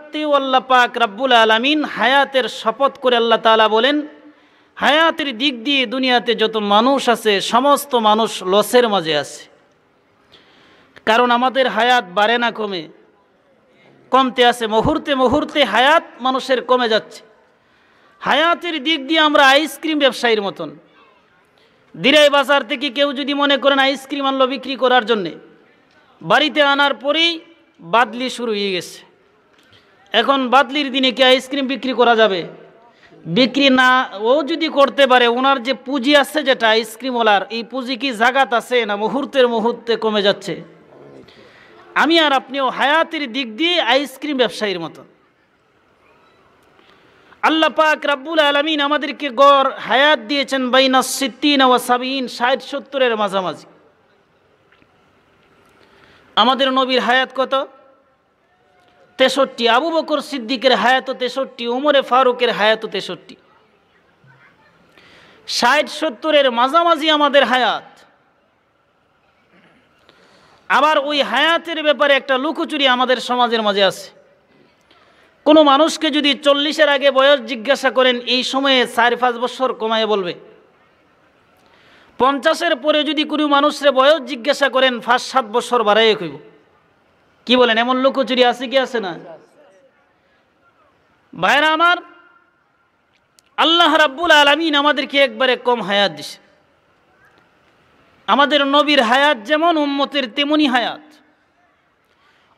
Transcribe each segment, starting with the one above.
সত্ত্বেও আল্লাহ পাক রব্বুল আলামিন হায়াতের শপথ করে আল্লাহ তাআলা বলেন, হায়াতের দিক দিয়ে দুনিয়াতে যত মানুষ আছে সমস্ত মানুষ লসের মাঝে আছে। কারণ আমাদের হায়াত বাড়ে না কমে, কমতে আছে। মুহূর্তে মুহূর্তে হায়াত মানুষের কমে যাচ্ছে। হায়াতের দিক দিয়ে আমরা আইসক্রিম ব্যবসায়ীর মতন। দিরাই বাজার থেকে কেউ যদি মনে করেন আইসক্রিম আনলো বিক্রি করার জন্যে, বাড়িতে আনার পরেই বাদলি শুরু হয়ে গেছে। এখন বাদলির দিনে কি আইসক্রিম বিক্রি করা যাবে? বিক্রি না ও যদি করতে পারে, ওনার যে পুঁজি আছে যেটা আইসক্রিমওয়ালার, এই পুঁজি কি জাগাত আছে না মুহূর্তের মুহূর্তে কমে যাচ্ছে? আমি আর আপনিও হায়াতের দিক দিয়ে আইসক্রিম ব্যবসায়ীর মতো। আল্লাহ পাক রব্বুল আলামিন আমাদেরকে গড় হায়াত দিয়েছেন বাইনা সিত্তিন ওয়া সাবিন, ৬০-৭০-এর মাঝামাঝি। আমাদের নবীর হায়াত কত? ৬৩। আবু বকর সিদ্দিকের হায়াত ৬৩, উমরে ফারুকের হায়াত ৬৩। ৬০-৭০-এর মাঝামাঝি আমাদের হায়াত। আবার ওই হায়াতের ব্যাপারে একটা লুকোচুরি আমাদের সমাজের মাঝে আছে। কোনো মানুষকে যদি ৪০-এর আগে বয়স জিজ্ঞাসা করেন, এই সময়ে ৪-৫ বছর কমায় বলবে। ৫০-এর পরে যদি কোনো মানুষের বয়স জিজ্ঞাসা করেন, ৫-৭ বছর বাড়াইয়ে কইব। কি বলেন? এমন লুকোচুরি আছে কি আছে না? ভাইরা আমার, আল্লাহ রাব্বুল আলামিন আমাদেরকে একবারে কম হায়াত দিছে। আমাদের নবীর হায়াত যেমন উম্মতের তেমনি হায়াত।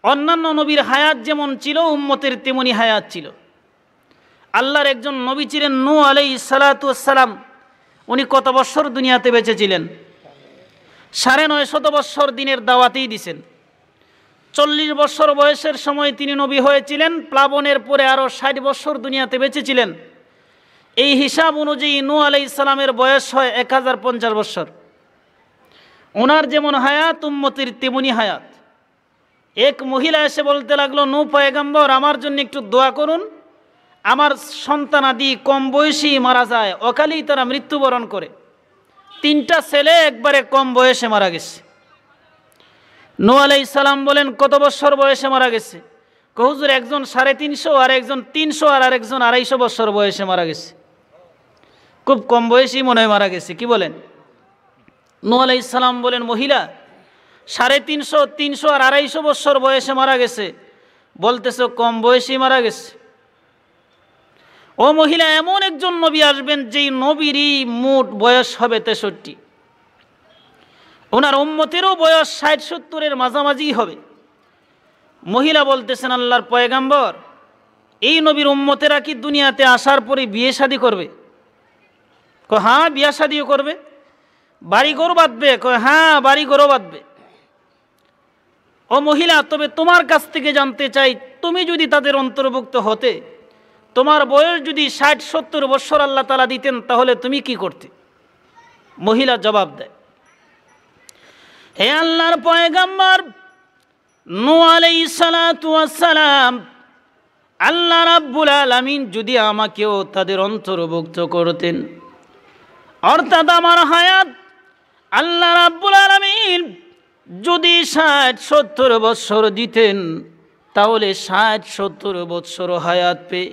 অন্যান্য নবীর হায়াত যেমন ছিল উম্মতের তেমনি হায়াত ছিল। আল্লাহর একজন নবী ছিলেন নূহ আলাইহিস সালাতু ওয়াস সালাম। উনি কত বছর দুনিয়াতে বেঁচে ছিলেন? ৯৫০ বছর দিনের দাওয়াতেই দিছেন। ৪০ বছর বয়সের সময় তিনি নবী হয়েছিলেন। প্লাবনের পরে আরও ৬০ বছর দুনিয়াতে বেঁচে ছিলেন। এই হিসাব অনুযায়ী নূহ আলাইহিস সালামের বয়স হয় ১০৫০ বছর। ওনার যেমন হায়াত উম্মতের তেমনি হায়াত। এক মহিলা এসে বলতে লাগলো, নূহ পয়গম্বর, আমার জন্য একটু দোয়া করুন। আমার সন্তানাদি কম বয়সেই মারা যায়, অকালেই তারা মৃত্যুবরণ করে। ৩টা ছেলে একবারে কম বয়সে মারা গেছে। নূহ আলাইহিস সালাম বলেন, কত বছর বয়সে মারা গেছে? হুজুর, একজন ৩৫০, আর একজন ৩০০, আর আরেকজন ২৫০ বছর বয়সে মারা গেছে। খুব কম বয়সেই মনে হয় মারা গেছে। কি বলেন? নূহ আলাইহিস সালাম বলেন, মহিলা, ৩৫০, ৩০০ আর ২৫০ বছর বয়সে মারা গেছে, বলতেছো কম বয়সেই মারা গেছে। ও মহিলা, এমন একজন নবী আসবেন যেই নবীরই মোট বয়স হবে ৬৩। ওনার উম্মতেরও বয়স ৬০-৭০-এর মাঝামাঝি হবে। মহিলা বলতেছেন, আল্লাহর পয়গম্বর, এই নবীর উম্মতেরা কি দুনিয়াতে আসার পরে বিয়ে শাদী করবে? হ্যাঁ, বিয়ে শাদীও করবে। বাড়ি ঘর বাঁধবে? হ্যাঁ, বাড়ি ঘরও বাঁধবে। ও মহিলা, তবে তোমার কাছ থেকে জানতে চাই, তুমি যদি তাদের অন্তর্ভুক্ত হতে, তোমার বয়স যদি ৬০-৭০ বছর আল্লাহ তাআলা দিতেন, তাহলে তুমি কি করতে? মহিলা জবাব দেয়, হে আল্লাহর পয়গম্বর নূহ আলাইহিস সালাতু ওয়াস সালাম, আল্লাহ রাব্বুল আলামিন যদি আমাকেও তাদের অন্তর্ভুক্ত করতেন, অর্থাৎ আমার হায়াত আল্লাহ রাব্বুল আলামিন যদি ৬০-৭০ বছর দিতেন, তাহলে ৬০-৭০ বছর হায়াত পেয়ে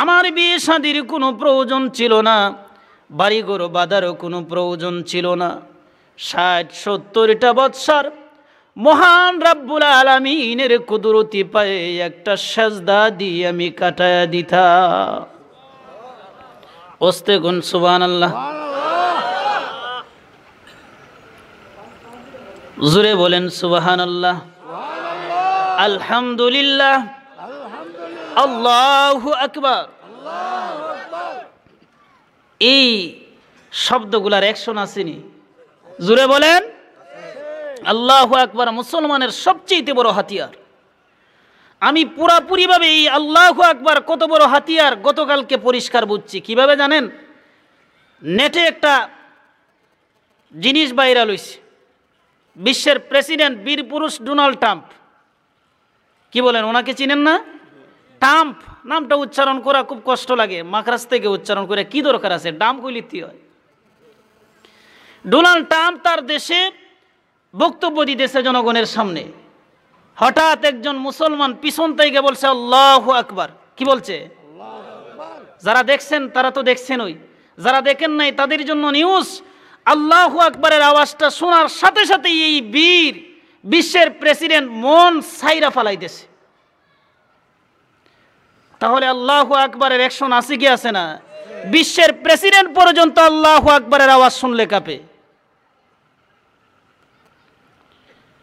আমার বিয়ে শাদীর কোনো প্রয়োজন ছিল না, বাড়িঘর বাঁধারও কোনো প্রয়োজন ছিল না। ৬০-৭০টা বৎসর মহান রাব্বুল আলামিনের কুদরতি পায়ে একটা সাজদা দিয়ে আমি কাটায়া দিতা। ওস্তে গুন সুবহানাল্লাহ। জোরে বলেন সুবহানাল্লাহ, আলহামদুলিল্লাহ, আল্লাহু আকবার। এই শব্দগুলার অ্যাকশন আসেনি? জোরে বলেন আল্লাহু আকবার। মুসলমানের সবচেয়ে বড় হাতিয়ার। আমি পুরাপুরিভাবে এই আল্লাহু আকবার কত বড় হাতিয়ার গতকালকে পরিষ্কার বুঝছি। কিভাবে জানেন? নেটে একটা জিনিস ভাইরাল হইছে। বিশ্বের প্রেসিডেন্ট বীর পুরুষ ডোনাল্ড ট্রাম্প, কি বলেন? ওনাকে চিনেন না? ট্রাম্প নামটা উচ্চারণ করা খুব কষ্ট লাগে, মাখরাজ থেকে উচ্চারণ করে কি দরকার আছে? ডাম কইলিতে হয়। ডোনাল্ড ট্রাম্প তার দেশে বক্তব্য দিতেছে জনগণের সামনে। হঠাৎ একজন মুসলমান পিছন থেকে বলছে আল্লাহু আকবার। কি বলছে? যারা দেখছেন তারা তো দেখছেনই, যারা দেখেন নাই তাদের জন্য নিউজ। আল্লাহু আকবারের আওয়াজটা শোনার সাথে সাথে এই বীর বিশ্বের প্রেসিডেন্ট মন সাইরা ফালাইতেছে। তাহলে আল্লাহু আকবারের অ্যাকশন আছে কি আছে না? বিশ্বের প্রেসিডেন্ট পর্যন্ত আল্লাহু আকবারের আওয়াজ শুনলে কাঁপে।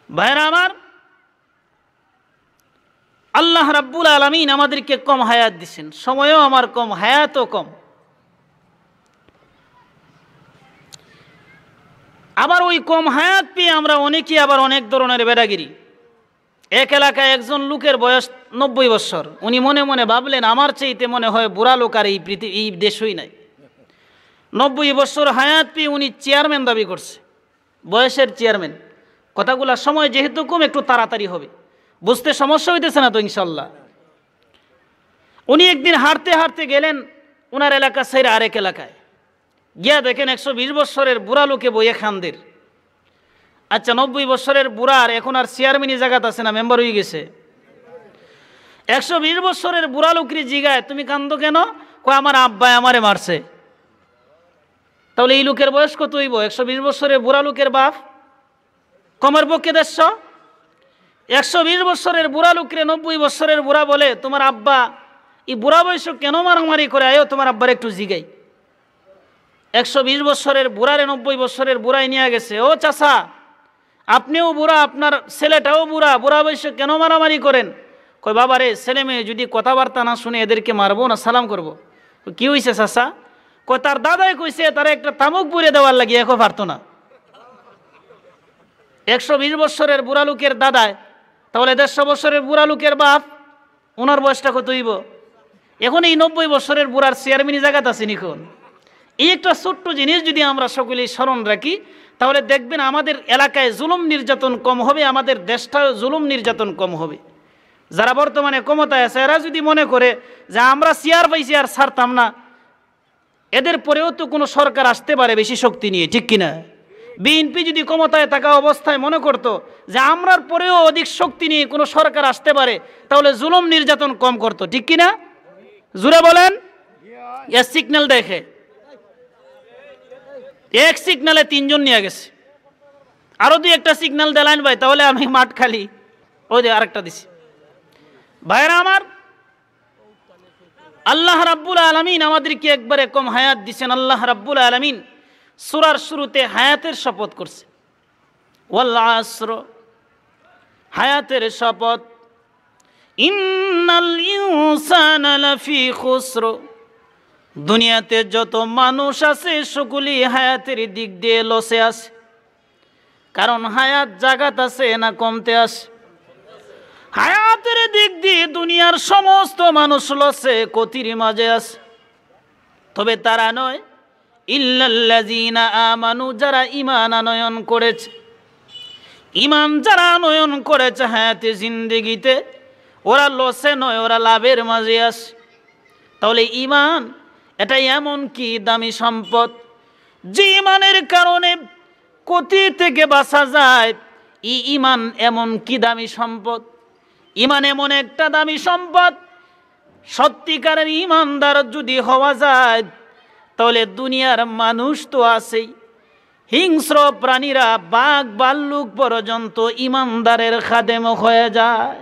ভাইরা আমার, আল্লাহ রাব্বুল আলামিন আমাদেরকে কম হায়াত দিচ্ছেন, সময়ও আমার কম, হায়াতও কম। আবার ওই কম হায়াত পেয়ে আমরা অনেকেই আবার অনেক ধরনের বেড়াগিরি। এক এলাকায় একজন লোকের বয়স 90 বছর। উনি মনে মনে ভাবলেন আমার চাইতে মনে হয় বুড়া লোক আর এই দেশই নাই। 90 বছর হায়াত পেয়ে উনি চেয়ারম্যান দাবি করছে, বয়সের চেয়ারম্যান। কথাগুলা সময় যেহেতু কম একটু তাড়াতাড়ি হবে, বুঝতে সমস্যা হইতেছে না তো ইনশাল্লাহ। উনি একদিন হাঁটতে হাঁটতে গেলেন ওনার এলাকা ছেড়ে আরেক এলাকায় গিয়া দেখেন 120 বছরের বুড়া লোকে বইয়ে খানদের। আচ্ছা, 90 বছরের বুড়ার এখন আর চেয়ারম্যানই জায়গাত আছে না, মেম্বার হয়ে গেছে। 120 বছরের বুড়া লোকরি জিগায় তুমি কান্দো কেন? কয় আমার আব্বাই আমারে মারছে। তাহলে এই লোকের বয়স কত হইব? 120 বছরের বুড়া লোকের বাপ কমের পক্ষে 150। 120 বছরের বুড়া লোকরে 90 বছরের বুড়া বলে তোমার আব্বা এই বুড়া বয়স কেন মারামারি করে? আয়ো তোমার আব্বার একটু জিগাই। 120 বছরের বুড়ারে 90 বছরের বুড়াই নিয়ে গেছে। ও চাচা, আপনিও বুড়া, আপনার ছেলেটাও বুড়া, বুড়া বয়সে কেন মারামারি করেন? কই বাবা রে, ছেলে মেয়ে যদি কথাবার্তা না শুনে এদেরকে মারবো না সালাম করব। কি হয়েছে চাচা? কই তার দাদাই কইছে তারা একটা তামুক পুড়ে দেওয়ার লাগিয়ে এখন পারতো না। 120 বছরের বুড়া লোকের দাদায়, তাহলে 150 বছরের বুড়া লোকের বাপ, ওনার বয়সটা কত হইব? এখন এই 90 বছরের বুড়ার চেয়ারম্যানই জায়গাত আছে নিখন। এই একটা ছোট্ট জিনিস যদি আমরা সকলেই স্মরণ রাখি তাহলে দেখবেন আমাদের এলাকায় জুলুম নির্যাতন কম হবে, আমাদের দেশটাও জুলুম নির্যাতন কম হবে। যারা বর্তমানে ক্ষমতায় আছে এরা যদি মনে করে যে আমরা চেয়ার পাইছি আর ছাড়তাম না, এদের পরেও তো কোনো সরকার আসতে পারে বেশি শক্তি নিয়ে, ঠিক কিনা? বিএনপি যদি ক্ষমতায় থাকা অবস্থায় মনে করতো যে আমরার পরেও অধিক শক্তি নিয়ে কোনো সরকার আসতে পারে, তাহলে জুলুম নির্যাতন কম করতো, ঠিক কিনা? জুড়ে বলেন। এর সিগন্যাল দেখে এক সিগন্যালে 3 জন নিয়ে গেছে, আরো 2-1টা সিগন্যাল দেলাইন ভাই, তাহলে আমি মাঠ খালি। ওই যে আরেকটা দিছি। ভাইরা আমার, আল্লাহ রাব্বুল আলামিন আমাদেরকে একবারে কম হায়াত দিচ্ছেন। আল্লাহ রাব্বুল আলামিন সূরার শুরুতে হায়াতের শপথ করছে, ওয়াল আসর, হায়াতের শপথ। ইন্নাল ইনসানা লাফি খুসর, দুনিয়াতে যত মানুষ আছে সকলেই হায়াতের দিক দিয়ে লসে আছে। কারণ হায়াত জাগাত আছে না কমতে আছে? হায়াতের দিক দিয়ে দুনিয়ার সমস্ত মানুষ লসে, ক্ষতির মাঝে আছে। তবে তারা নয়, ইল্লাল্লাযীনা আমানু, যারা ঈমান আনয়ন করেছে। ঈমান যারা আনয়ন করেছে হায়াতে জিন্দেগিতে, ওরা লসে নয়, ওরা লাভের মাঝে আছে। তাহলে ঈমান এটা এমন কি দামি সম্পদ যে ঈমানের কারণে ক্ষতি থেকে বাঁচা যায়। ঈমান এমন কি দামি সম্পদ? ঈমান এমন একটা দামি সম্পদ, সত্যিকারের ঈমানদার যদি হওয়া যায় তাহলে দুনিয়ার মানুষ তো আছেই, হিংস্র প্রাণীরা বাঘ ভাল্লুক পর্যন্ত ঈমানদারের খাদেম হয়ে যায়।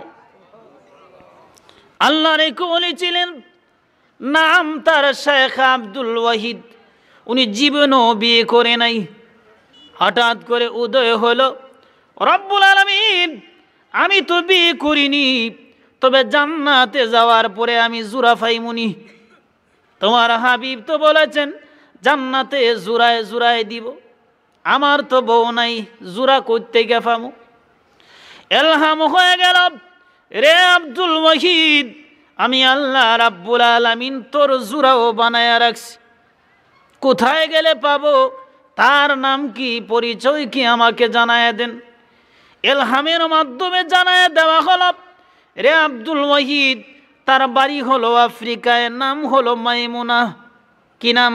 আল্লাহর এক ওলি ছিলেন, নাম তার শেখ আব্দুল ওয়াহিদ। উনি জীবনও বিয়ে করে নাই। হঠাৎ করে উদয় হলো, রব্বুল আলামিন আমি তো বিয়ে করিনি, তবে জান্নাতে যাওয়ার পরে আমি জোড়া পাইমুনি। তোমার হাবিব তো বলেছেন জান্নাতে জোড়ায় জোড়ায় দিব, আমার তো বউ নাই, জোড়া করতে গেফামু। এলহাম হয়ে গেল, রে আব্দুল ওয়াহিদ, আমি আল্লাহ রাব্বুল আলামিন তোর জোড়াও বানায়া রাখছি। কোথায় গেলে পাবো? তার নাম কি, পরিচয় কি, আমাকে জানায় দেন। এলহামের মাধ্যমে জানায় দেওয়া হলো, রে আব্দুল ওয়াহিদ, তার বাড়ি হলো আফ্রিকায়, নাম হলো মাইমুনা। কি নাম?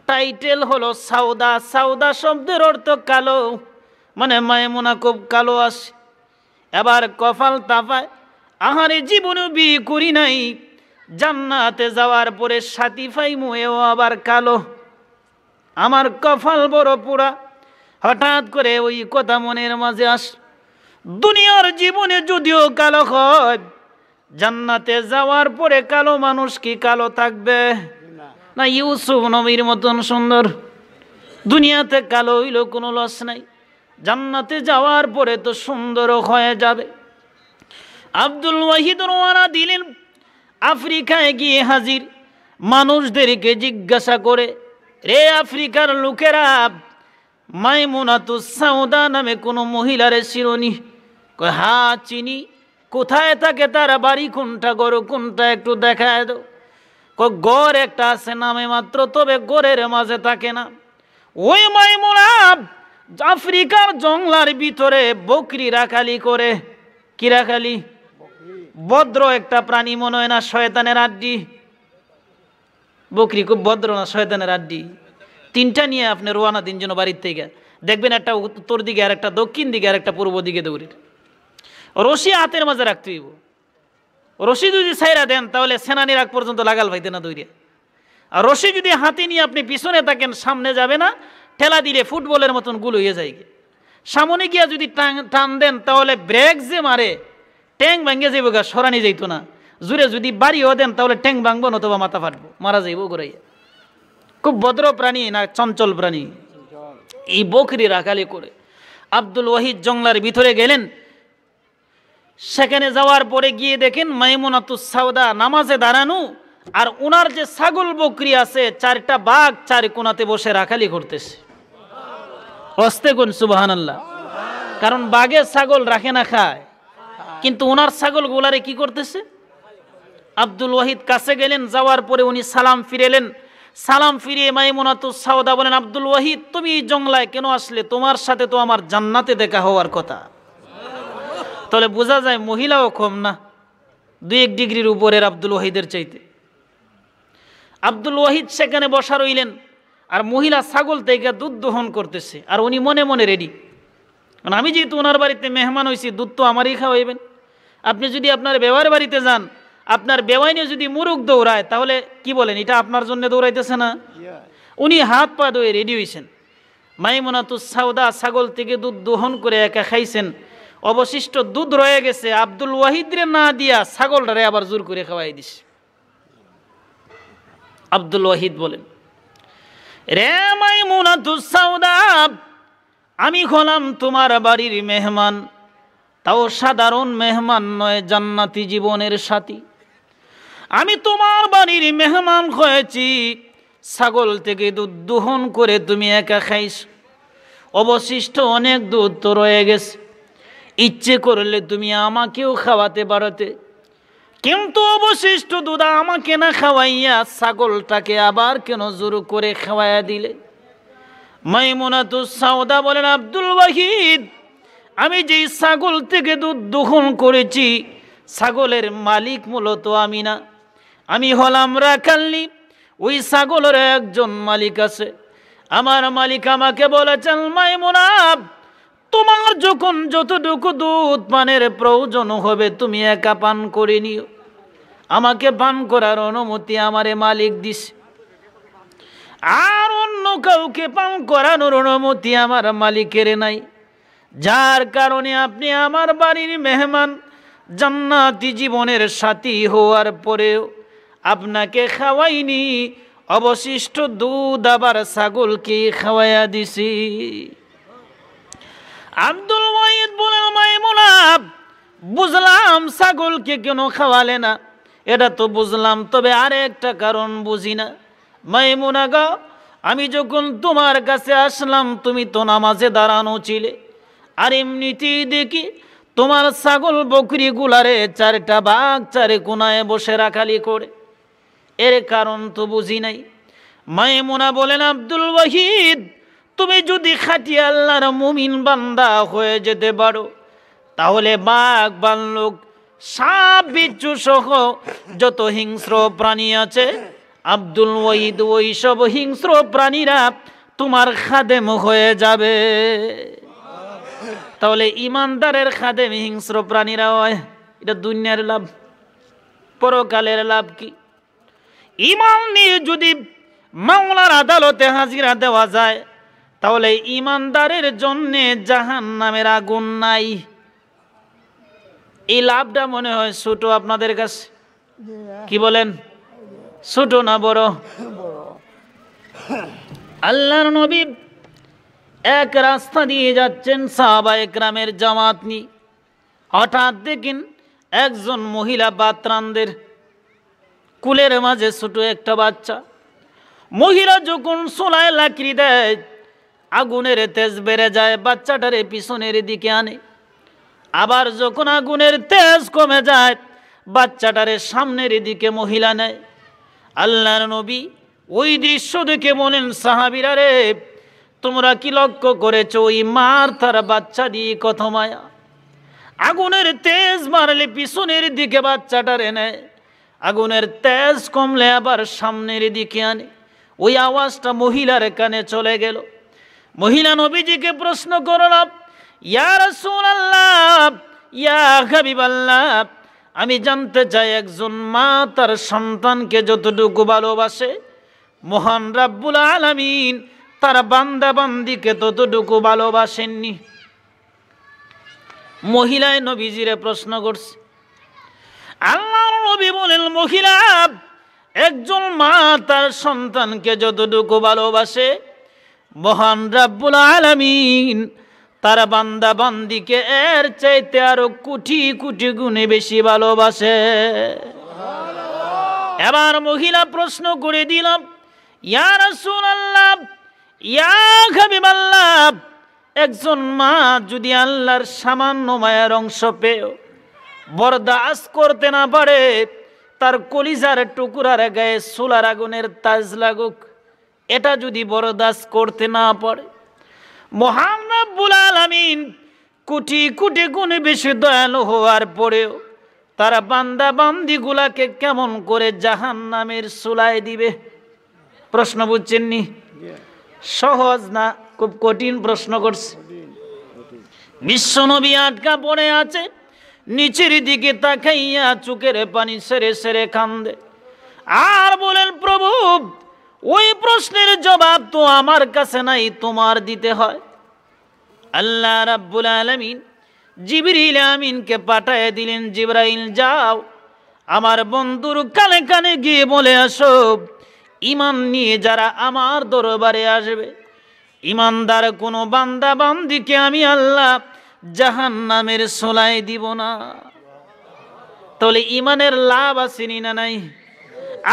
টাইটেল হলো সাউদা। সাউদা শব্দের অর্থ কালো, মানে মাইমুনা খুব কালো আসে। এবার কপাল তাপায়, আহারে জীবনে বিয়ে করি নাই, জান্নাতে যাওয়ার পরে সাথী পাইমু এও আবার কালো, আমার কপাল বড় পোড়া। হঠাৎ করে ওই কথা মনের মাঝে আস, দুনিয়ার জীবনে যদিও কালো হয়, জান্নাতে যাওয়ার পরে কালো মানুষ কি কালো থাকবে না? ইউসুফ নবীর মতন সুন্দর দুনিয়াতে কালো হইল কোনো লস নাই, জান্নাতে যাওয়ার পরে তো সুন্দর হয়ে যাবে। আব্দুল ওয়াহিদ রওনা দিলেন, আফ্রিকায় গিয়ে হাজির। মানুষদেরকে জিজ্ঞাসা করে, রে আফ্রিকার লোকেরা, মাইমুনাতুস সাউদা নামে কোনো মহিলারে চিরনি? কয় হ্যাঁ চিনি। কোথায় থাকে তার বাড়ি কোনটা, গড় কোনটা, একটু দেখায় দাও। কয় গড় একটা আছে নামে মাত্র, তবে গড়ের মাঝে থাকে না। ওই মাইমুনা আফ্রিকার জঙ্গলার ভিতরে বকরি রাখালি করে। কি রাখালি? ভদ্র একটা প্রাণী মনে হয় না, শয়তানের আড্ডি। বকরি খুব ভদ্র না, শয়তানের আড্ডি। তিনটা নিয়ে আপনি রোয়ানা দিন যেন বাড়ির থেকে, দেখবেন একটা উত্তর দিকে, আর একটা দক্ষিণ দিকে, আর একটা পূর্ব দিকে দৌড়ের। রশি হাতের মাঝে রাখতে হইব। রশি যদি ছাইরা দেন তাহলে সেনানির আগ পর্যন্ত লাগাল পাইতে না দৌড়ে। আর রশি যদি হাতে নিয়ে আপনি পিছনে থাকেন, সামনে যাবে না, ঠেলা দিলে ফুটবলের মতন গুল হয়ে যায়। সামনে গিয়া যদি টান দেন তাহলে ব্রেক যে মারে, ট্যাঙ্ক ভাঙ্গে যাইব গা, সরানি যাইত না। জুড়ে যদি বাড়িও দেন তাহলে ট্যাঙ্ক ভাঙবো, নতুবা মাথা ফাটবো, মারা যাইব ঘুরাইয়া। খুব ভদ্র প্রাণী না চঞ্চল প্রাণী। এই বকরি রাখালি করে আব্দুল ওয়াহিদ জঙ্গলার ভিতরে গেলেন। সেখানে যাওয়ার পরে গিয়ে দেখেন মাইমুনাতুস সাউদা নামাজে দাঁড়ানো, আর ওনার যে ছাগল বকরি আছে, চারটা বাঘ চার কোনাতে বসে রাখালি করতেছে। অস্তে কোন সুবহানাল্লাহ। কারণ বাঘে ছাগল রাখে না, খায়, কিন্তু ওনার ছাগল গোলারে কি করতেছে? আব্দুল ওয়াহিদ কাছে গেলেন, যাওয়ার পরে উনি সালাম ফিরেলেন। সালাম ফিরিয়ে মাইমুনাতুস সাউদা বলেন, আব্দুল ওয়াহিদ তুমি এই জঙ্গলায় কেন আসলে? তোমার সাথে তো আমার জান্নাতে দেখা হওয়ার কথা। তাহলে বোঝা যায় মহিলাও কম না, 2-1 ডিগ্রির উপরের আব্দুল ওয়াহিদের চাইতে। আব্দুল ওয়াহিদ সেখানে বসা রইলেন, আর মহিলা ছাগল থেকে দুধ দহন করতেছে, আর উনি মনে মনে রেডি, কারণ আমি যেহেতু ওনার বাড়িতে মেহমান হয়েছি, দুধ তো আমারই খাওয়াইবেন। আপনি যদি আপনার বেওয়ার বাড়িতে যান, আপনার বেওয়াইনে যদি মুরগ দৌড়ায়, তাহলে কি বলেন, এটা আপনার জন্য দৌড়াইতেছে না? উনি হাত পা ধুয়ে রেডি হয়েছেন। মাইমুনাতুস সাউদা ছাগল থেকে দুধ দহন করে একা খাইছেন, অবশিষ্ট দুধ রয়ে গেছে, আব্দুল ওয়াহিদরে না দিয়া ছাগলটারে আবার জোর করে খাওয়াই দিছে। আব্দুল ওয়াহিদ বলেন, রে মাইমুনাতুস সাউদা, আমি হলাম তোমার বাড়ির মেহমান, তাও সাধারণ মেহমান নয়, জান্নাতি জীবনের সাথী। আমি তোমার বাড়ির মেহমান হয়েছি, ছাগল থেকে দুধ দহন করে তুমি একা খাইছ, অবশিষ্ট অনেক দুধ তো রয়ে গেছে, ইচ্ছে করলে তুমি আমাকেও খাওয়াতে পারতে, কিন্তু অবশিষ্ট দুধ আমাকে না খাওয়াইয়া ছাগলটাকে আবার কেন জোর করে খাওয়াইয়া দিলে? মাইমুনাতুস সাউদা বলেন, আব্দুল ওয়াহিদ, আমি যেই ছাগল থেকে দুধ দহন করেছি, ছাগলের মালিক মূলত আমি না, আমি হলাম রাখাল্লি। ওই ছাগলের একজন মালিক আছে, আমার মালিক আমাকে বলেছেন, মাইমুনা, তোমার যখন যতটুকু দুধ পানের প্রয়োজন হবে তুমি একা পান করে নিও, আমাকে পান করার অনুমতি আমারে মালিক দিছে, আর অন্য কাউকে পান করানোর অনুমতি আমার মালিকের নাই। যার কারণে আপনি আমার বাড়ির মেহমান, জান্নাতি জীবনের সাথী হওয়ার পরেও আপনাকে খাওয়াইনি, অবশিষ্ট দুধ আবার ছাগলকে খাওয়াইয়া দিছি। আব্দুল ওয়াহিদ বলেন, মাইমুনা, বুঝলাম ছাগলকে কেন খাওয়ালে না, এটা তো বুঝলাম, তবে আরেকটা কারণ বুঝি না। মাইমুনা গো, আমি যখন তোমার কাছে আসলাম তুমি তো নামাজে দাঁড়ানো ছিলে, আর এমনিতেই দেখি তোমার ছাগল বকরি গুলারে চারটা বাঘ চারে কোনায় বসে রাখালি করে, এর কারণ তো বুঝি নাই। মাইমুনা বলেন, আব্দুল ওয়াহিদ, তুমি যদি খাঁটি আল্লাহর মুমিন বান্দা হয়ে যেতে পারো, তাহলে বাঘ, ভাল্লুক, সাপ, বিচ্ছু সহ যত হিংস্র প্রাণী আছে, আব্দুল ওয়াহিদ ওই সব হিংস্র প্রাণীরা তোমার খাদেম হয়ে যাবে। তাহলে ইমানদারের খাদেম হিংস্র প্রাণীরা হয়, এটা দুনিয়ার লাভ। পরকালের লাভ কি? ইমান নিয়ে যদি মাওলার আদালতে হাজিরা দেওয়া যায়, তাহলে ইমানদারের জন্যে জাহান্নামের আগুন নাই। এই লাভটা মনে হয় ছোট আপনাদের কাছে, কি বলেন? ছোট না বড়? আল্লাহর নবী এক রাস্তা দিয়ে যাচ্ছেন সাহাবায়ে কেরামের জামাত নিয়ে। হঠাৎ দেখেন একজন মহিলা বাতরানদের কুলের মাঝে ছোট একটা বাচ্চা। মহিলা যখন চুলায় লাকড়ি দেয়, আগুনের তেজ বেড়ে যায়, বাচ্চাটারে পিছনের দিকে আনে। আবার যখন আগুনের তেজ কমে যায়, বাচ্চাটারে সামনের দিকে মহিলা নেয়। আল্লাহর নবী ওই দৃশ্য দেখে বলেন, সাহাবীরা রে, তোমরা কি লক্ষ্য করেছো ওই মার তার বাচ্চা দিয়ে কত মায়া? আগুনের তেজ মারলে পিছনের দিকে বাচ্চাটারে নেয়, আগুনের তেজ কমলে আবার সামনের দিকে আনে। ওই আওয়াজটা মহিলার কানে চলে গেল। মহিলা নবীজিকে প্রশ্ন করল, ইয়া রাসূলুল্লাহ, ইয়া হাবিবাল্লাহ, আমি জানতে চাই একজন মা তার সন্তানকে যতটুকু ভালোবাসে, মহান রাব্বুল আলামিন তার বান্দা বান্দিকে ততটুকু ভালোবাসেননি। মহিলায় নবীজিরে প্রশ্ন করছে। আল্লাহর নবী বলেন, মহিলা, একজন মা তার সন্তানকে যতটুকু ভালোবাসে, মহান রাব্বুল আলামিন তার বান্দা বান্দিকে এর চাইতে আরো কোটি কোটি গুণে বেশি ভালোবাসে। এবার মহিলা প্রশ্ন করে দিলাম, ইয়া রাসূলুল্লাহ, ইয়া হাবিবাল্লাহ, একজন মা যদি আল্লাহর সামান্য মায়ের অংশ পেয়েও বরদাস্ত করতে না পারে, তার কলিজার টুকরার গায়ে চুলার আগুনের তাজ লাগুক, এটা যদি বরদাস্ত করতে না পারে, মহান রব্বুল আলামিন কোটি কোটি গুণে বেশি দয়ালু হওয়ার পরেও তারা বান্দা বান্দিগুলাকে কেমন করে জাহান্নামের চুলায় দিবে? প্রশ্ন বুঝছেননি? সহজ না, খুব কঠিন প্রশ্ন করছে। বিশ্বনবী আটকা পড়ে আছে, নিচের দিকে তাকাইয়া চোখের পানি সেরে সেরে কান্দে আর বলেন, প্রভু, ওই প্রশ্নের জবাব তো আমার কাছে নাই, তোমার দিতে হয়। আল্লাহ রাব্বুল আলামিন জিবরিল আমিনকে পাঠায় দিলেন, জিবরাইল যাও আমার বন্ধুর কানে কানে গিয়ে বলে আসো, ঈমান নিয়ে যারা আমার দরবারে আসবে, ঈমানদার কোনো বান্দা বান্দিকে আমি আল্লাহ জাহান্নামের চুলায় দিব না। তাহলে ঈমানের লাভ আসেনি না নাই?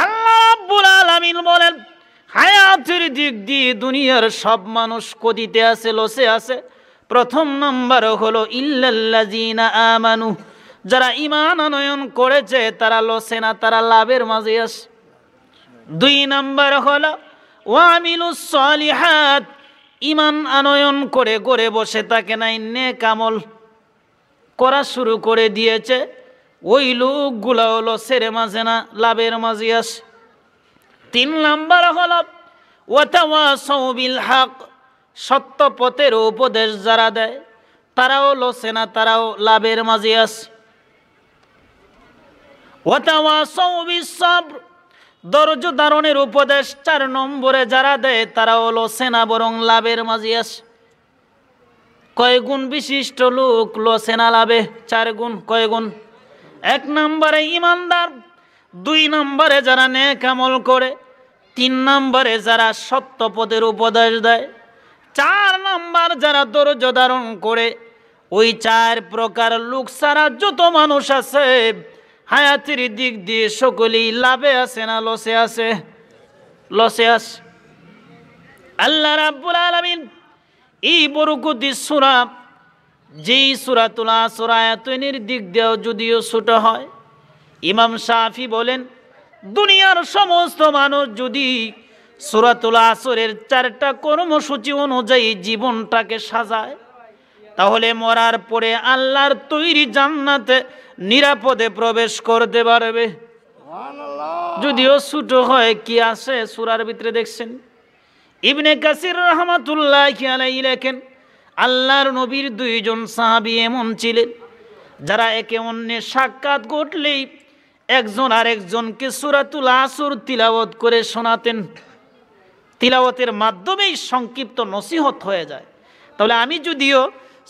আল্লাহ রাব্বুল আলামিন বলেন, হায়াতের দিক দিয়ে দুনিয়ার সব মানুষ কদিতে আছে, লসে আছে। প্রথম নাম্বার হলো ইল্লাল্লাযীনা আমানু, যারা ঈমান আনয়ন করেছে তারা লসে না, তারা লাভের মাঝে আছে। দুই নাম্বার হলো ওয়ামিলুস সালিহাত, ঈমান আনয়ন করে করে বসে থাকে নাই, নেক আমল করা শুরু করে দিয়েছে, ওই লোকগুলো লসের মাঝে না, লাভের মাঝে আছে। তিন নাম্বার হলো ওয়াতাওয়াসাউ বিল হক, সত্য পথের উপদেশ যারা দেয় তারাও লসে না, তারাও লাভের মাঝে আছে। ওয়াতাওয়াসাউ বিস সাবর, ধৈর্য ধারণের উপদেশ চার নম্বরে যারা দেয় তারাও লসে না, বরং লাভের মাঝে আছে। কয় গুণ বিশিষ্ট লোক লসে না লাভে? 4 গুণ। কয় গুণ? 1 নম্বরে ঈমানদার, 2 নম্বরে যারা নেক আমল করে, 3 নম্বরে যারা সত্য পথের উপদেশ দেয়, 4 নম্বর যারা ধৈর্য ধারণ করে। ওই 4 প্রকার লোক ছাড়া যত মানুষ আছে হায়াতের দিক দিয়ে সকলেই লাভে আছে না লসে আছে? লসে আছে। আল্লাহ রাব্বুল আলামিন এই বরকতি সূরা, যেই সূরাতুল আসর আয়াতের দিক দিয়েও যদিও ছোট হয়, ইমাম শাফি বলেন দুনিয়ার সমস্ত মানুষ যদি সূরাতুল আসরের 4টা কর্মসূচি অনুযায়ী জীবনটাকে সাজায়, তাহলে মরার পরে আল্লাহর তৈরি জান্নাতে নিরাপদে প্রবেশ করতে পারবে। যদিও ছোট হয়, কি আছে সূরার ভিতরে দেখছেন? ইবনে কাসির রাহমাতুল্লাহি আলাইহি লেখেন, আল্লাহর নবীর দুইজন সাহাবী এমন ছিলেন যারা একে অন্যের সাক্ষাৎ ঘটলেই একজন আরেকজনকে সূরাতুল আসর তিলাওয়াত করে শোনাতেন। তিলাওয়াতের মাধ্যমেই সংক্ষিপ্ত নসিহত হয়ে যায়। তাহলে আমি যদিও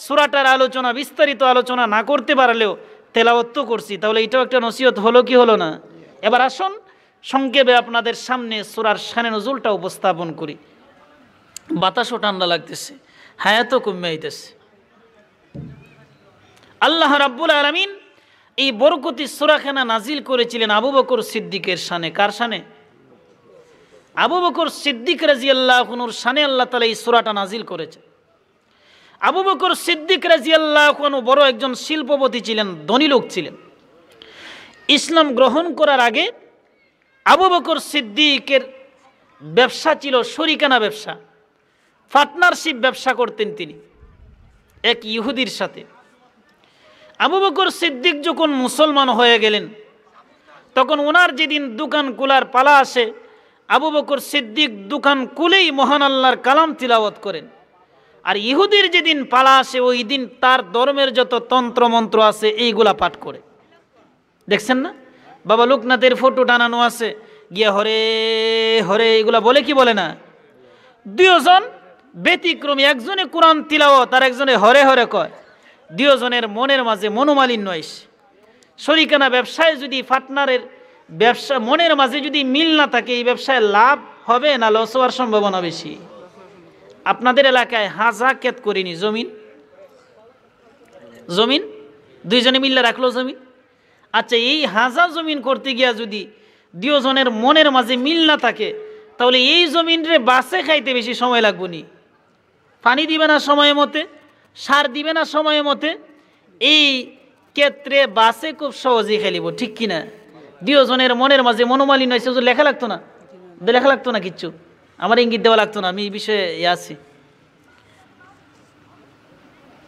সূরাটার আলোচনা, বিস্তারিত আলোচনা না করতে পারলেও তেলাওয়াত তো করছি, তাহলে এটাও একটা নসিহত হলো কি হলো না? এবার আসুন সংক্ষেপে আপনাদের সামনে সূরার শানে নজুলটা উপস্থাপন করি। বাতাসও ঠান্ডা লাগতেছে, হায়াতও কমে আইতেছে। আল্লাহ রাব্বুল আলামিন এই বরকতি সূরাখানা নাজিল করেছিলেন আবু বকর সিদ্দিকের শানে। কার শানে? আবু বকর সিদ্দিক রাদিয়াল্লাহু আনহুর শানে আল্লাহ তাআলা এই সূরাটা নাজিল করেছে। আবু বকর সিদ্দিক রাদিয়াল্লাহু আনহু বড় একজন শিল্পপতি ছিলেন, ধনী লোক ছিলেন। ইসলাম গ্রহণ করার আগে আবু বকর সিদ্দিকের ব্যবসা ছিল শরিকানা ব্যবসা, পার্টনারশিপ ব্যবসা করতেন তিনি এক ইহুদির সাথে। আবু বকর সিদ্দিক যখন মুসলমান হয়ে গেলেন, তখন ওনার যেদিন দোকান খোলার পালা আসে, আবু বকর সিদ্দিক দোকান খুলেই মহান আল্লাহর কালাম তিলাওয়াত করেন। আর ইহুদির যেদিন পালা আসে, ওই দিন তার ধর্মের যত তন্ত্র মন্ত্র আছে এইগুলা পাঠ করে। দেখছেন না বাবা লোকনাথের ফটো টানানো আছে, গিয়া হরে হরে এগুলা বলে কি বলে না? দুইজন ব্যতিক্রমী, একজনে কোরআন তিলাওয়াত আর একজনে হরে হরে কয়। দুইজনের মনের মাঝে মনোমালিন্য আইছে। শরিকানা ব্যবসায় যদি পার্টনারের ব্যবসা মনের মাঝে যদি মিল না থাকে, এই ব্যবসায় লাভ হবে না লস হওয়ার সম্ভাবনা বেশি। আপনাদের এলাকায় হাজা কেত করিনি জমিন দুইজনে মিল্লা রাখলো জমিন। আচ্ছা, এই হাজা জমিন করতে গিয়া যদি দুইজনের মনের মাঝে মিল না থাকে, তাহলে এই জমিনরে বাসে খাইতে বেশি সময় লাগবো নি? পানি দিবে না সময় মতে, সার দিবে না সময় মতে, এই ক্ষেত্রে বাসে খুব সহজেই খেলিব, ঠিক কিনা? দুইজনের মনের মাঝে মনোমালিন্য হয়েছে, লেখা লাগতো না, লেখা লাগতো না কিচ্ছু, আমার ইঙ্গিত দেওয়া লাগতো না, আমি এই বিষয়ে আছি।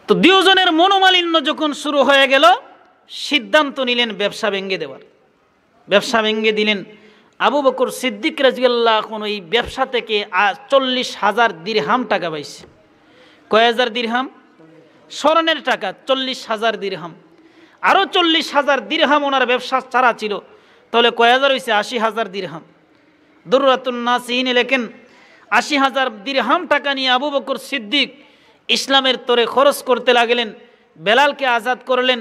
তো দুইজনের মনোমালিন্য যখন শুরু হয়ে গেল, সিদ্ধান্ত নিলেন ব্যবসা ভেঙে দেওয়ার। ব্যবসা ভেঙে দিলেন। আবু বকর সিদ্দিক রাদিয়াল্লাহু আনহু এই ব্যবসা থেকে 40,000 দিরহাম টাকা পাইছে। কয় হাজার দিরহাম? স্বর্ণের টাকা 40,000 দিরহাম। আরও 40,000 দিরহাম ওনার ব্যবসা ছাড়া ছিল, তাহলে কয় হাজার হয়েছে? 80,000 দিরহাম। দুররাতুন নাসিহিনে লেখেন 80,000 দিরহাম টাকা নিয়ে আবু বকর সিদ্দিক ইসলামের তরে খরচ করতে লাগলেন। বেলালকে আজাদ করলেন,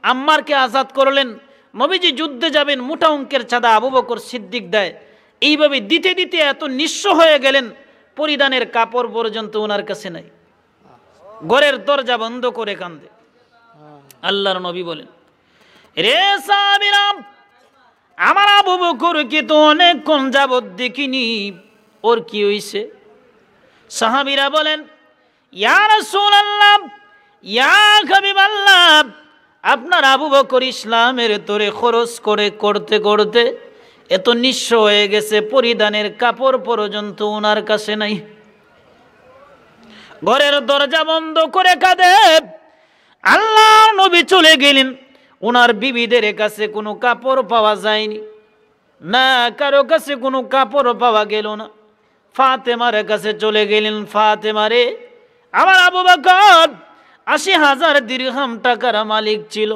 আম্মারকে আজাদ করলেন। নবীজি যুদ্ধে যাবেন, মোটা অঙ্কের চাঁদা আবু বকর সিদ্দিক দেয়। এইভাবে দিতে দিতে এত নিঃস্ব হয়ে গেলেন, পরিধানের কাপড় পর্যন্ত ওনার কাছে নাই। ঘরের দরজা বন্ধ করে কান্দে। আল্লাহর নবী বলেন, রে সাহাবীরা, আমার আবু বকরকে তো অনেকক্ষণ যাবত দেখিনি, ওর কি হইছে? সাহাবীরা বলেন, ইয়া রাসূলুল্লাহ, ইয়া হাবিবাল্লাহ, আপনার আবু বকর ইসলামের তোরে খরচ করে করতে করতে এত নিঃস্ব হয়ে গেছে, পরিধানের কাপড় পর্যন্ত ওনার কাছে নাই। ঘরের দরজা বন্ধ করে কাঁদে। আল্লাহ নবী চলে গেলেন, ওনার বিবিদের কাছে কোনো কাপড় পাওয়া যায়নি, না কারো কাছে কোনো কাপড় পাওয়া গেল না। ফাতেমার কাছে চলে গেলেন, ফাতেমারে, আমার আবু বকর 80,000 দিরহাম টাকার মালিক ছিল,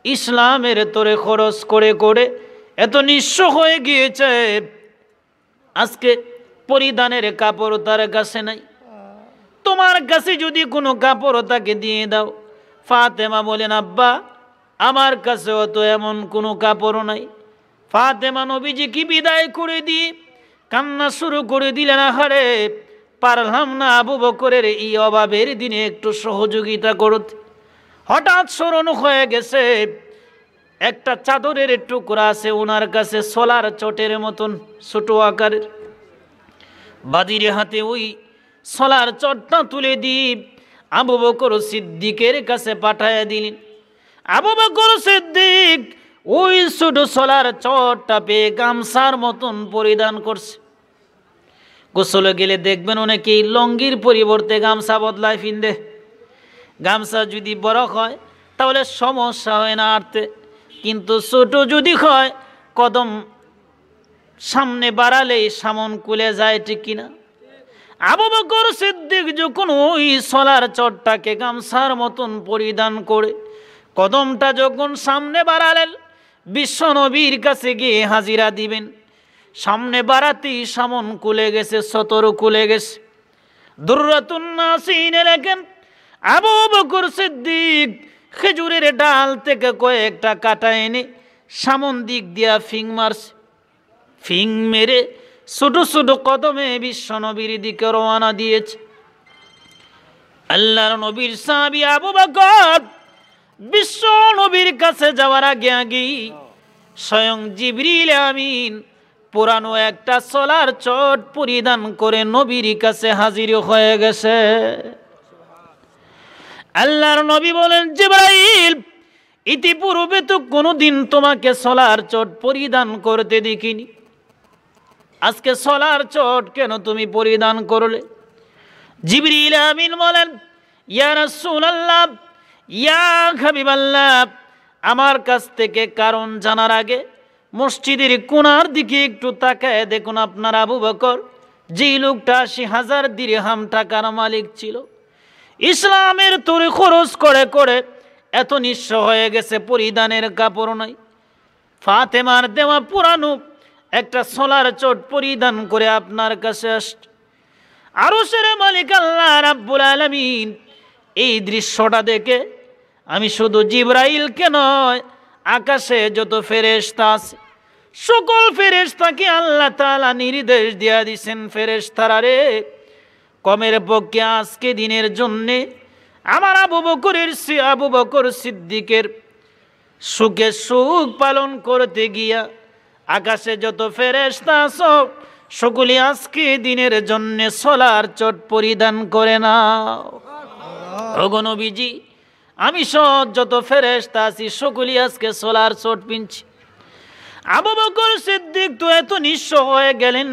ইসলামের তোরে খরচ করে করে এত নিঃস্ব হয়ে গিয়েছে, আজকে পরিধানের কাপড় তার কাছে নাই, তোমার কাছে যদি কোনো কাপড় তাকে দিয়ে দাও। ফাতেমা বলেন, আব্বা আমার কাছেও তো এমন কোনো কাপড় নাই। ফাতেমা নবীজিকে বিদায় করে দিয়ে কান্না শুরু করে দিলেন, আহারে পারলাম না আবু বকরের এই অভাবের দিনে একটু সহযোগিতা করতে। হঠাৎ স্মরণ হয়ে গেছে একটা চাদরের টুকরা আছে ওনার কাছে, সোলার চটের মতন ছোট আকারের। বাদির হাতে ওই সোলার চটটা তুলে দিয়ে আবু বকর সিদ্দিকের কাছে পাঠায় দিলেন। আবু বকর সিদ্দিক ওই ছোট সোলার চটটা পেয়ে গামছার মতন পরিধান করছে। গোসলে গেলে দেখবেন অনেকেই লঙ্গির পরিবর্তে গামছা বদলায় ফিন্দে। গামছা যদি বড় হয় তাহলে সমস্যা হয় না আটতে, কিন্তু ছোট যদি হয় কদম সামনে বাড়ালেই সামন কুলে যায়, ঠিক কিনা? আবু বকর সিদ্দিক যখন ওই সলার চটটাকে গামছার মতন পরিধান করে কদমটা যখন সামনে বাড়ালেন, বিশ্ব নবীর কাছে গিয়ে হাজিরা দিবেন, সামনে বাড়াতেই সামন খুলে গেছে, সতর খুলে গেছে। দুররাতুন নাসিনে লেখেন আবু বকর সিদ্দিক খেজুরের ডাল থেকে কয়েকটা কাটা এনে সামন দিক দিয়া ফিং মারছে। ফিং মেরে ছোট ছোট কদমে বিশ্ব নবীর দিকে রওনা দিয়েছে। আল্লাহর নবীর সাহাবী আবু বকর বিশ্ব নবীর কাছে যাওয়ার আগে আগেই স্বয়ং জিবরিল আমিন পুরানো একটা সোলার চট পরিধান করে নবীর কাছে হাজির হয়ে গেছে। আল্লাহর নবী বলেন, জিবরাইল, ইতিপূর্বে তো কোনোদিন তোমাকে সোলার চট পরিধান করতে দেখিনি, আজকে সোলার চট কেন তুমি পরিধান করলে? জিবরিল আমিন বলেন, ইয়া রাসূলুল্লাহ, ইয়া হাবিবাল্লাহ, আমার কাছ থেকে কারণ জানার আগে মসজিদের কোণার দিকে একটু তাকায় দেখুন, আপনার আবু বকর, যেই লোকটা ৮০,০০০ দিরহাম টাকার মালিক ছিল, ইসলামের তরে খরচ করে করে এত নিঃস্ব হয়ে গেছে, পরিধানের কাপড় নাই। ফাতেমার দেওয়া পুরানো একটা সোলার চট পরিধান করে আপনার কাছে আসছে। আরশের মালিক আল্লাহ রাব্বুল আলামিন এই দৃশ্যটা দেখে আমি শুধু জিবরাইলকে নয়, আকাশে যত ফেরেশতা আছে সকল ফেরেশতাকে আল্লাহ তাআলা নির্দেশ দিয়া দিয়েছেন, ফেরেশতারা রে, কমের পক্ষে আজকে দিনের জন্যে আমার আবু বকর সিদ্দিকের সুখে সুখ পালন করতে গিয়া আকাশে যত ফেরেশতা আছে সকলে আজকে দিনের জন্যে সোলার চট পরিধান করে নাও। ওগো নবীজি, আমি সব যত ফেরেশতা আছি সকলে আজকে সোলার চট পিনছি। আবু বকর সিদ্দিক তো এত নিঃস্ব হয়ে গেলেন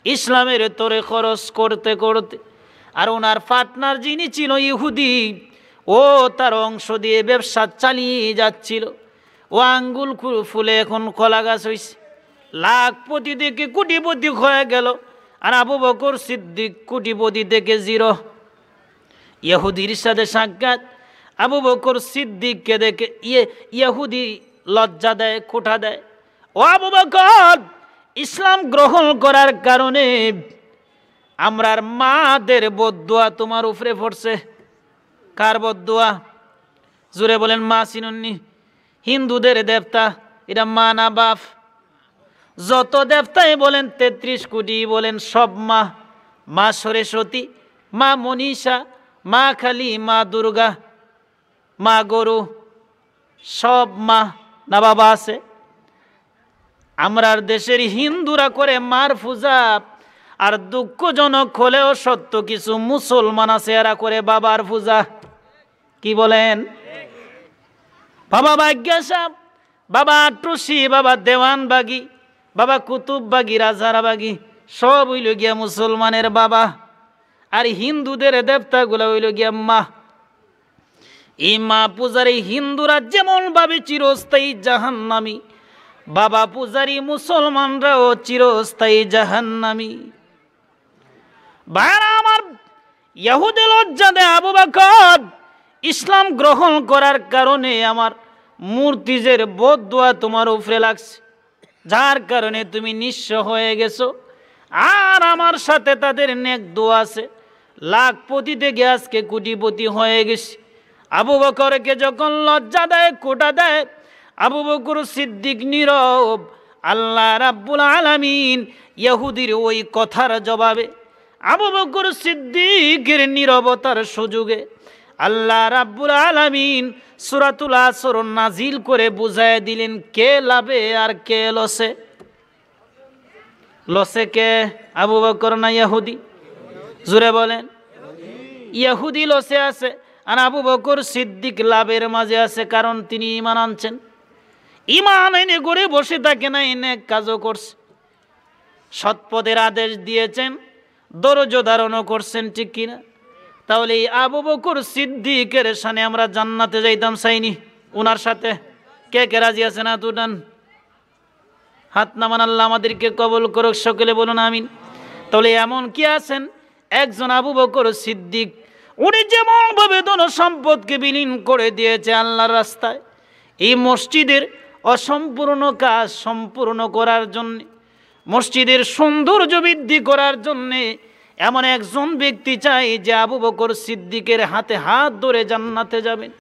ইসলামের তরে খরচ করতে করতে। আর ওনার পার্টনার যিনি ছিল ইহুদি, ও তার অংশ দিয়ে ব্যবসা চালিয়ে যাচ্ছিল। ও আঙ্গুল ফুলে এখন কলা গাছ হয়েছে, লাখপতি থেকে কোটিপতি হয়ে গেল। আর আবু বকর সিদ্দিক কোটিপতি থেকে জিরো। ইহুদির সাথে সাক্ষাৎ, আবু বকর সিদ্দিককে দেখে ইহুদি লজ্জা দেয়, খোঁটা দেয়। ও আবু বকর, ইসলাম গ্রহণ করার কারণে আমরার মাদের বদদুয়া তোমার উপরে পড়ছে। কার বদদুয়া? জোরে বলেন, মা চিনুননি? হিন্দুদের দেবতা, এটা মা না বাপ? যত দেবতাই বলেন ৩৩ কোটি বলেন, সব মা। মা সরস্বতী, মা মনীষা, মা কালী, মা দুর্গা, মা গরু, সব মা না বাবা আছে? আমরার দেশের হিন্দুরা করে মার পূজা। আর দুঃখজনক হলেও সত্য, কিছু মুসলমান আছে এরা করে বাবার পূজা। কি বলেন? বাবা ভাগ্যসাপ, বাবা টুসি, বাবা দেওয়ানবাগি, বাবা কুতুববাগি, রাজারাবাগি, সব হইল গিয়া মুসলমানের বাবা। আর হিন্দুদের দেবতাগুলা হইল গিয়া মা। এই মা পূজারী হিন্দুরা যেমন ভাবে চিরস্থায়ী জাহান্নামী, বাবা পূজারী মুসলমানরাও চিরস্থায়ী জাহান্নামী। ভাইরা আমার, ইহুদি লজ্জা দেয় আবু বকর ইসলাম গ্রহণ করার কারণে আমার মূর্তিজের বদদুয়া তোমার উপরে লাগছে, যার কারণে তুমি নিঃস্ব হয়ে গেছো। আর আমার সাথে তাদের নেক দোয়া আছে, লাখপতি থেকে আজকে কোটিপতি হয়ে গেছে। আবু বকরকে যখন লজ্জা দেয়, কোটা দেয়, আবু বকর সিদ্দিক নীরব। আল্লাহ রাব্বুল আলামিন ইহুদির ওই কথার জবাবে, আবু বকর সিদ্দিকের নীরবতার সুযোগে আল্লাহ রাব্বুল আলামিন সূরাতুল আসর নাজিল করে বুঝায় দিলেন কে লাভে আর কে লসে। লসে কে? আবু বকর না ইহুদি? জোরে বলেন। ইহুদি লসে আছে আর আবু বকর সিদ্দিক লাভের মাঝে আছে, কারণ তিনি ঈমান আনছেন। ঈমান এনে ঘরে বসে থাকে না, এনে কাজও করছে, সৎপথের আদেশ দিয়েছেন, ধৈর্য ধারণও করছেন, ঠিক কিনা? তাহলে এই আবু বকর সিদ্দিকের সামনে আমরা জান্নাতে যাইতাম চাইনি? ওনার সাথে কে কে রাজি আছে না? তুটান হাত নামান, আল্লাহ আমাদেরকে কবুল করুক, সকলে বলুন আমিন। তাহলে এমন কি আছেন একজন আবু বকর সিদ্দিক, উনি যেমনভাবে ধন সম্পদকে বিলীন করে দিয়েছে আল্লাহর রাস্তায়, এই মসজিদের অসম্পূর্ণ কাজ সম্পূর্ণ করার জন্য, মসজিদের সৌন্দর্য বৃদ্ধি করার জন্যে এমন একজন ব্যক্তি চাই যে আবু বকর সিদ্দিকের হাতে হাত ধরে জান্নাতে যাবেন।